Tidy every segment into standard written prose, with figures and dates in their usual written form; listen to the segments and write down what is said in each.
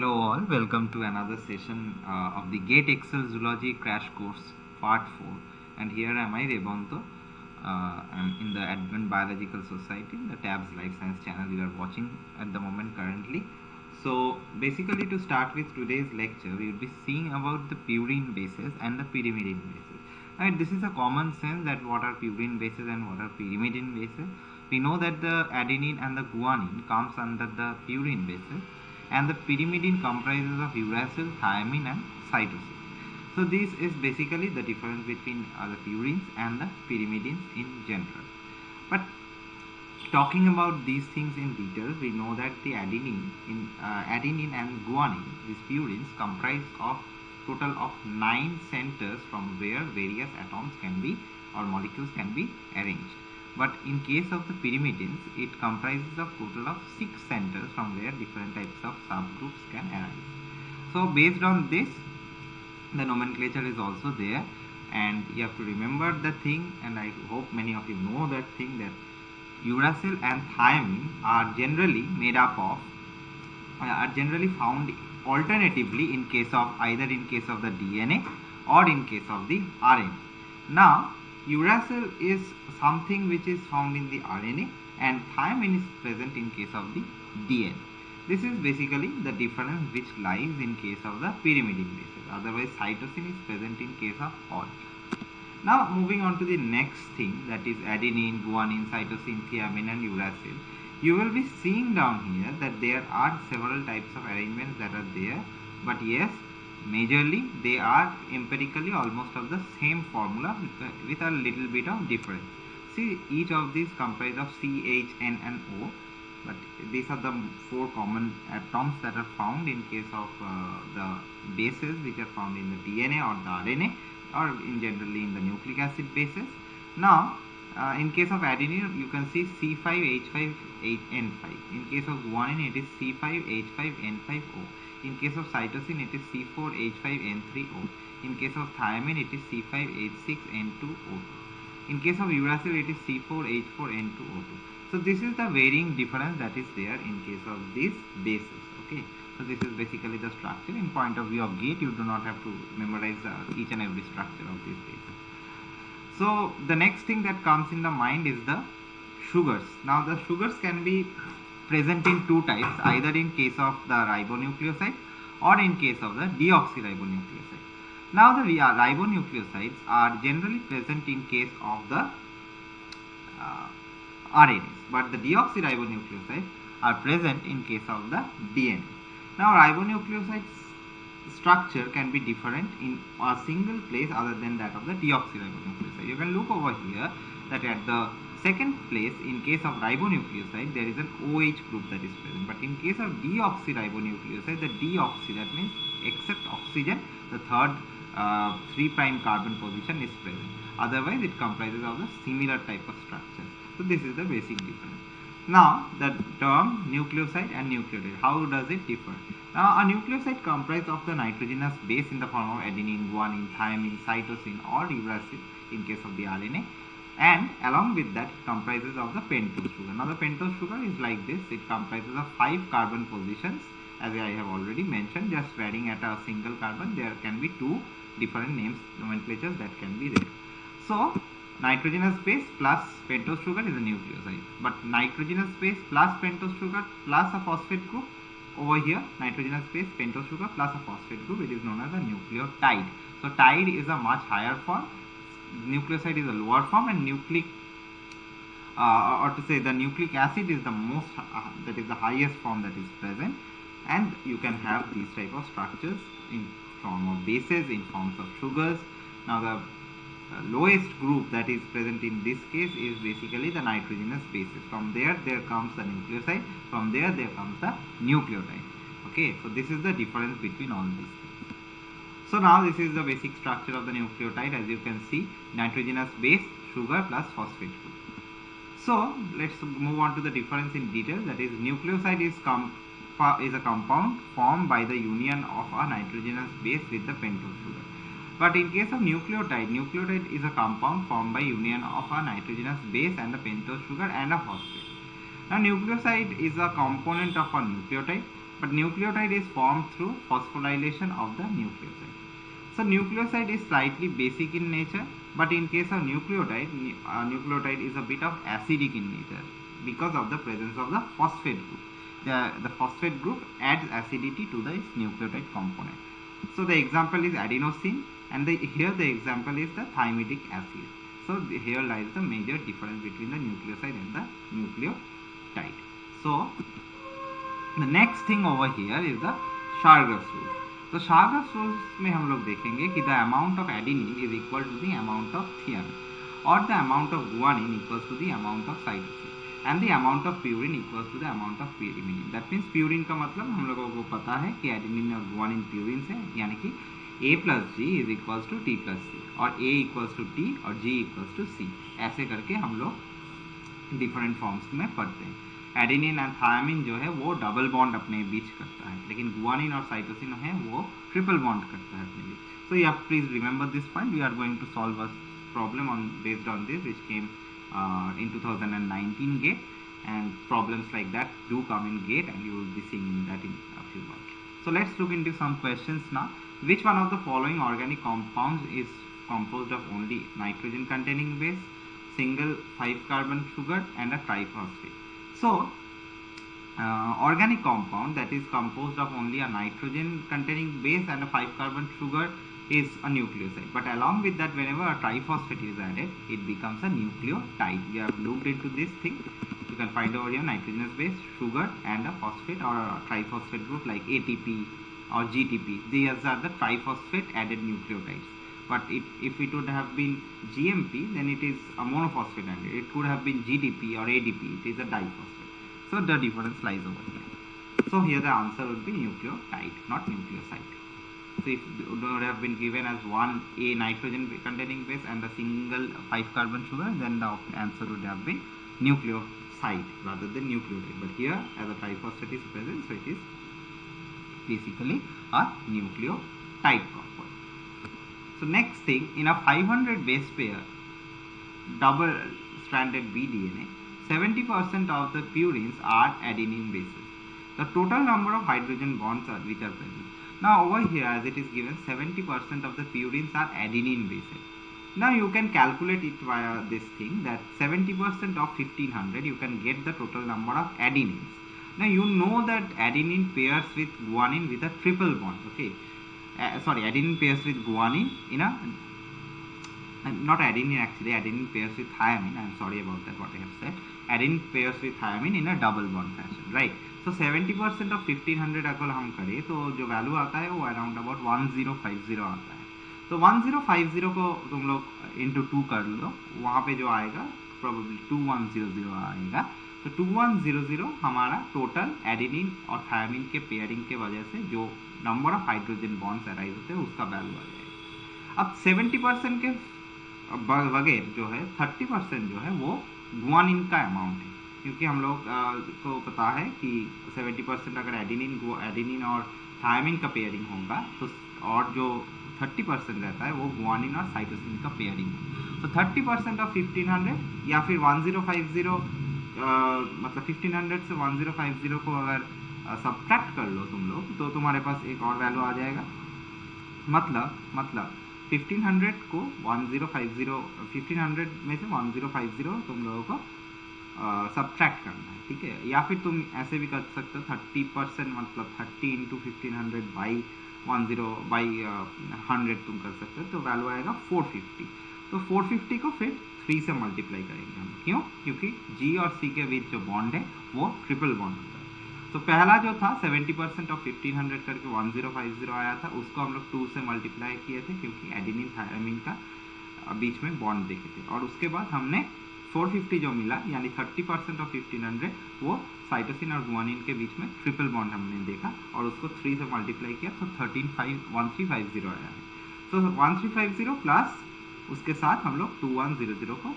Hello all, welcome to another session of the GATE Excel Zoology Crash Course Part 4, and here am I, Rebanto. I'm in the Advent Biological Society, the TABS Life Science channel you are watching at the moment currently. So basically, to start with today's lecture, we will be seeing about the purine bases and the pyrimidine bases. Right, this is a common sense that what are purine bases and what are pyrimidine bases. We know that the adenine and the guanine comes under the purine bases, and the pyrimidine comprises of uracil, thiamine and cytosine. So this is basically the difference between the purines and the pyrimidines in general. But talking about these things in detail, we know that the adenine and guanine, these purines, comprise of total of 9 centers from where various atoms can be or molecules can be arranged. But in case of the pyrimidines, it comprises of total of 6 centers from where different types of subgroups can arise. So based on this, the nomenclature is also there, and you have to remember the thing, and I hope many of you know that thing, that uracil and thiamine are generally made up of are generally found alternatively in case of either in case of the DNA or in case of the RNA. Now uracil is something which is found in the RNA and thiamine is present in case of the DNA. This is basically the difference which lies in case of the pyrimidine bases. Otherwise cytosine is present in case of all. Now moving on to the next thing, that is adenine, guanine, cytosine, thiamine and uracil. You will be seeing down here that there are several types of arrangements that are there, but yes, majorly they are empirically almost of the same formula with a little bit of difference. See, each of these comprise of C, H, N and O, but these are the 4 common atoms that are found in case of the bases which are found in the DNA or the RNA, or in generally in the nucleic acid bases. Now in case of adenine, you can see C5H5N5. In case of guanine, it is C5H5N5O. In case of cytosine, it is C4H5N3O. In case of thiamine, it is C5H6N2O2. In case of uracil, it is C4H4N2O2. So this is the varying difference that is there in case of these bases. Okay. So this is basically the structure. In point of view of GATE, you do not have to memorize each and every structure of these bases. So the next thing that comes in the mind is the sugars. Now the sugars can be present in 2 types, either in case of the ribonucleoside or in case of the deoxyribonucleoside. Now the ribonucleosides are generally present in case of the RNAs, but the deoxyribonucleosides are present in case of the DNA. Now ribonucleoside structure can be different in a single place other than that of the deoxyribonucleoside. You can look over here that at the second place, in case of ribonucleoside, there is an OH group that is present, but in case of deoxyribonucleoside, the deoxy, that means except oxygen, the third 3' carbon position is present. Otherwise it comprises of the similar type of structure. So this is the basic difference. Now the term nucleoside and nucleotide, how does it differ? Now a nucleoside comprises of the nitrogenous base in the form of adenine, guanine, thiamine, cytosine or uracil in case of the RNA, and along with that it comprises of the pentose sugar. Now the pentose sugar is like this, it comprises of 5 carbon positions, as I have already mentioned, just varying at a single carbon. There can be 2 different names, nomenclatures that can be there. So nitrogenous base plus pentose sugar is a nucleoside, but nitrogenous base plus pentose sugar plus a phosphate group, over here nitrogenous base, pentose sugar plus a phosphate group, it is known as a nucleotide. So tide is a much higher form, nucleoside is a lower form, and nucleic or to say the nucleic acid is the most that is the highest form that is present, and you can have these type of structures in form of bases, in forms of sugars. Now the lowest group that is present in this case is basically the nitrogenous bases. From there comes the nucleoside, from there comes the nucleotide. Okay, so this is the difference between all these things. So now this is the basic structure of the nucleotide. As you can see, nitrogenous base, sugar plus phosphate group. So let's move on to the difference in detail. That is, nucleoside is a compound formed by the union of a nitrogenous base with the pentose sugar. But in case of nucleotide, nucleotide is a compound formed by union of a nitrogenous base and a pentose sugar and a phosphate. Now nucleoside is a component of a nucleotide, but nucleotide is formed through phosphorylation of the nucleoside. So nucleoside is slightly basic in nature, but in case of nucleotide is a bit of acidic in nature because of the presence of the phosphate group. The phosphate group adds acidity to the nucleotide component. So the example is adenosine, and here the example is the thymidine acid. So here lies the major difference between the nucleoside and the nucleotide. So the next thing over here is the Chargaff's rule. तो Chargaff's rules में हम लोग देखेंगे कि the amount of adenine is equal to the amount of thymine or the amount of guanine equals to the amount of cytosine and the amount of purine equals to the amount of pyrimidine. That means purine का मतलब हम लोगों को पता है कि adenine और guanine purine से, यानी कि A plus G is equals to T plus C और A equals to T और G equals to C, ऐसे करके हम लोग डिफरेंट फॉर्म्स में पढ़ते हैं. एडेनिन एंड थायमिन जो है वो डबल बॉन्ड अपने बीच करता है, लेकिन गुआनिन और साइटोसिन है वो ट्रिपल बॉन्ड करता है अपने बीच. So you please remember this point. We are going to solve a problem on based on this which came in 2019 GATE, and problems like that do come in GATE and you will be seeing that in a few months. So let's look into some questions now. Which one of the following organic compounds is composed of only nitrogen containing base, single 5 carbon sugar and a triphosphate? So organic compound that is composed of only a nitrogen containing base and a 5 carbon sugar is a nucleoside, but along with that whenever a triphosphate is added it becomes a nucleotide. We have looked into this thing. You can find over here nitrogenous base, sugar and a phosphate or a triphosphate group like ATP or GTP. These are the triphosphate added nucleotides. But if it would have been GMP, then it is a monophosphate added. It could have been GDP or ADP. It is a diphosphate. So the difference lies over here. So here the answer would be nucleotide, not nucleoside. So if it would have been given as one A nitrogen containing base and a single 5 carbon sugar, then the answer would have been nucleoside rather than nucleotide. But here as a triphosphate is present, so it is basically a nucleotide compound. So next thing, in a 500 base pair double stranded BDNA, 70% of the purines are adenine bases. The total number of hydrogen bonds which are present. Now over here as it is given 70% of the purines are adenine bases. Now you can calculate it via this thing that 70% of 1500 you can get the total number of adenines. Now you know that adenine pairs with guanine with a triple bond. Okay, adenine pairs with guanine in a not adenine actually, adenine pairs with thiamine. I am sorry about that, what I have said. Adenine pairs with thiamine in a double bond fashion, right? So 70% of 1500 अगर हम करें तो जो value आता है वो around about 1050 आता है. तो 1050 को तुम लोग इंटू 2 कर लो, वहाँ पे जो आएगा प्रोबेबली 2100 आएगा. तो 2100 हमारा टोटल एडेनिन और थायमिन के पेयरिंग के वजह से जो number of hydrogen bonds arise होते हैं उसका वैल्यू आ जाएगा. अब 70% के बगैर जो है 30% जो है वो गुआनिन का अमाउंट है, क्योंकि हम लोग को पता है कि 70% अगर एडेनिन और थायमिन का पेयरिंग होगा तो और जो 30% रहता है वो गुआनिन और साइटोसिन का पेयरिंग है. तो 30% ऑफ 1500 या फिर 1050 मतलब 1500 से 1050 को अगर सब्ट्रैक्ट कर लो तुम लोग तो तुम्हारे पास एक और वैल्यू आ जाएगा. मतलब 1500 को 1500 में से 1050 तुम लोगों को सब्ट्रैक्ट करना है, ठीक है. या फिर तुम ऐसे भी कर सकते हो 30% मतलब 30 इंटू 1500 बाई 100 तुम कर सकते हो, तो वैल्यू आएगा 450. तो 450 को फिर 3 से मल्टीप्लाई करेंगे हम. क्यों? क्योंकि G और C के बीच जो बॉन्ड है वो ट्रिपल बॉन्ड होता है. तो पहला जो था 70% ऑफ 1500 करके 1050 आया था, उसको हम लोग 2 से मल्टीप्लाई किए थे क्योंकि एडेनिन थायमिन का बीच में बॉन्ड देखे थे. और उसके बाद हमने 450 जो मिला यानी 30% ऑफ 1500 वो साइटोसिन और गुआनिन के बीच में ट्रिपल बॉन्ड हमने देखा और उसको 3 से मल्टीप्लाई किया तो 1350 आया है. तो 1350 प्लस उसके साथ हम लोग 2100 को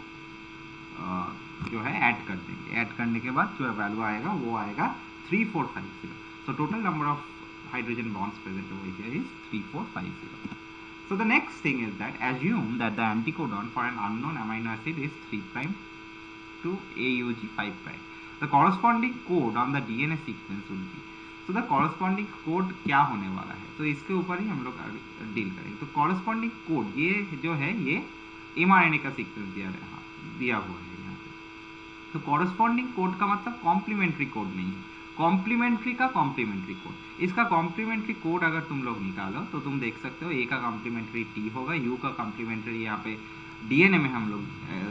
जो है ऐड कर देंगे. ऐड करने के बाद जो वैल्यू आएगा वो आएगा 3450. So total number of hydrogen bonds present over here is 3450. So the next thing is that assume that the anticodon for an unknown amino acid is 3' to AUG 5'. The corresponding code on the DNA sequence would be. So the corresponding code क्या होने वाला है, तो इसके ऊपर ही हम लोग deal करेंगे। तो कॉरस्पॉन्डिंग कोड ये जो है ये mRNA का सीक्वेंस दिया हुआ है यहाँ पे। तो कॉरस्पॉन्डिंग कोड का मतलब कॉम्प्लीमेंट्री कोड नहीं है, कॉम्प्लीमेंट्री का कॉम्प्लीमेंट्री कोड। इसका कॉम्प्लीमेंट्री कोड अगर तुम लोग निकालो तो तुम देख सकते हो ए का कॉम्प्लीमेंट्री टी होगा, यू का कॉम्प्लीमेंट्री यहाँ पे डीएनए में हम लोग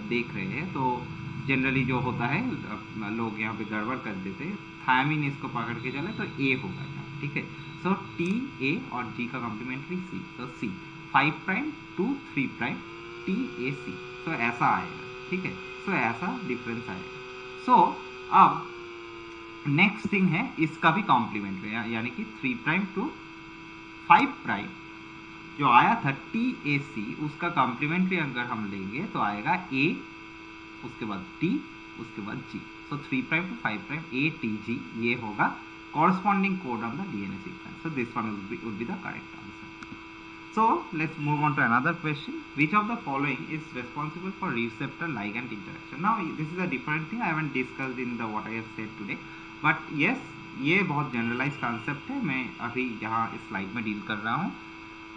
देख रहे हैं। तो जनरली जो होता है लोग यहाँ पे गड़बड़ कर देते हैं, थायमिन इसको पकड़ के चले तो ए होगा यहाँ, ठीक है। सो टी ए और जी का कॉम्प्लीमेंट्री सी, तो C 5 prime to 3 prime T A C, so ऐसा आएगा, ठीक है। सो ऐसा डिफरेंस आएगा। सो अब नेक्स्ट थिंग है इसका भी कॉम्प्लीमेंट्री, यानी कि 3 प्राइम टू 5 प्राइम जो आया था टी ए सी, उसका कॉम्प्लीमेंट्री अगर हम लेंगे तो आएगा ए, उसके बाद टी, उसके बाद G. So 3 prime to 5 prime A T G, ये होगा corresponding code on the DNA sequence. So this one would be the correct answer. So let's move on to another question. Which of the following is responsible for receptor ligand interaction? Now this is a different thing I haven't discussed in the what I have said today, but yes, ये बहुत generalise concept है, मैं अभी यहाँ इस slide में deal कर रहा हूँ।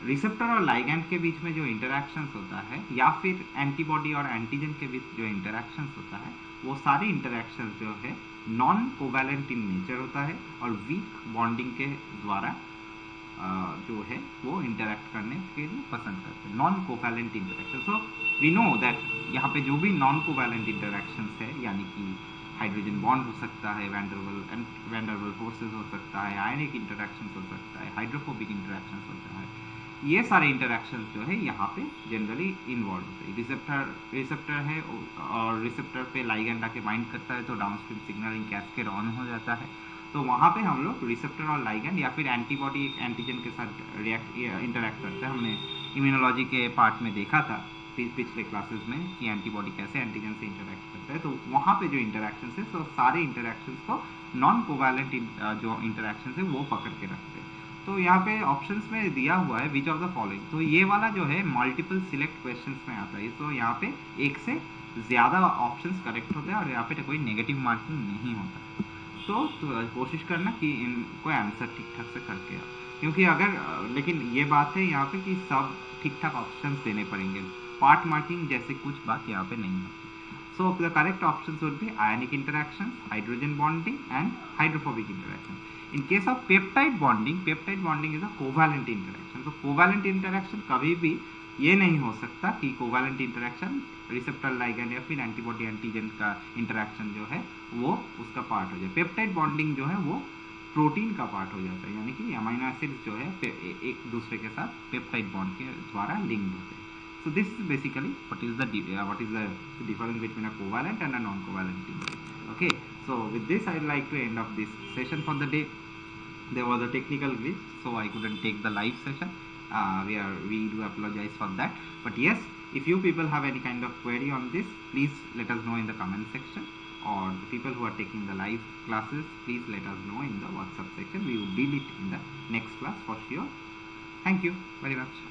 रिसेप्टर और लाइगैंड के बीच में जो इंटरैक्शंस होता है, या फिर एंटीबॉडी और एंटीजन के बीच जो इंटरैक्शंस होता है, वो सारी इंटरैक्शंस जो है नॉन कोवैलेंट इन नेचर होता है और वीक बॉन्डिंग के द्वारा जो है वो इंटरैक्ट करने के लिए पसंद करते हैं, non covalent interaction. So we know that यहाँ पे जो भी नॉन कोवैलेंट इंटरैक्शंस है, यानी कि हाइड्रोजन बॉन्ड हो सकता है, वैंडरवल फोर्सेस हो सकता है, आयनिक इंटरैक्शंस हो सकता है, हाइड्रोफोबिक इंटरैक्शंस होता है, ये सारे इंटरैक्शंस जो है यहाँ पे जनरली इन्वॉल्व होते हैं। रिसेप्टर है और रिसेप्टर पे लाइगैंड आके बाइंड करता है, तो डाउनस्ट्रीम सिग्नलिंग कैस्केड ऑन हो जाता है। तो वहाँ पे हम लोग रिसेप्टर और लाइगैंड या फिर एंटीबॉडी एंटीजन के साथ इंटरैक्ट करते हैं। हमने इम्यूनोलॉजी के पार्ट में देखा था पिछले क्लासेस में कि एंटीबॉडी कैसे एंटीजन से इंटरैक्ट करता है। तो वहाँ पे जो इंटरैक्शन है, तो सारे इंटरैक्शंस को नॉन कोवैलेंट जो इंटरैक्शन है वो पकड़ के रखते हैं। तो यहाँ पे ऑप्शंस में दिया हुआ है विच ऑफ द फॉलोइंग, तो ये वाला जो है मल्टीपल सिलेक्ट क्वेश्चंस में आता है। तो यहाँ पे एक से ज़्यादा ऑप्शंस करेक्ट होते हैं और यहाँ पे कोई नेगेटिव मार्किंग नहीं होता। तो कोशिश करना कि इनको आंसर ठीक ठाक से करके आओ, क्योंकि अगर लेकिन ये बात है यहाँ पे कि सब ठीक ठाक ऑप्शंस देने पड़ेंगे, पार्ट मार्किंग जैसे कुछ बात यहाँ पे नहीं होती। So the correct options would be ionic interactions, hydrogen bonding and hydrophobic interaction. In case of peptide bonding is a covalent interaction. So covalent interaction कभी भी ये नहीं हो सकता कि covalent interaction रिसेप्टर लाइगैंड या फिर एंटीबॉडी एंटीजन का इंटरैक्शन जो है वो उसका पार्ट हो जाए। पेप्टाइड बॉन्डिंग जो है वो प्रोटीन का पार्ट हो जाता है, यानी कि अमीनो एसिड्स जो है एक दूसरे के साथ पेप्टाइड बॉन्ड के द्वारा लिंक्ड होते हैं। So this is basically what is the difference between a covalent and a non-covalent link. Okay, so with this I would like to end up this session for the day. There was a technical glitch, so I couldn't take the live session. We do apologize for that. But yes, if you people have any kind of query on this, please let us know in the comment section. Or the people who are taking the live classes, please let us know in the WhatsApp section. We will deal it in the next class for sure. Thank you very much.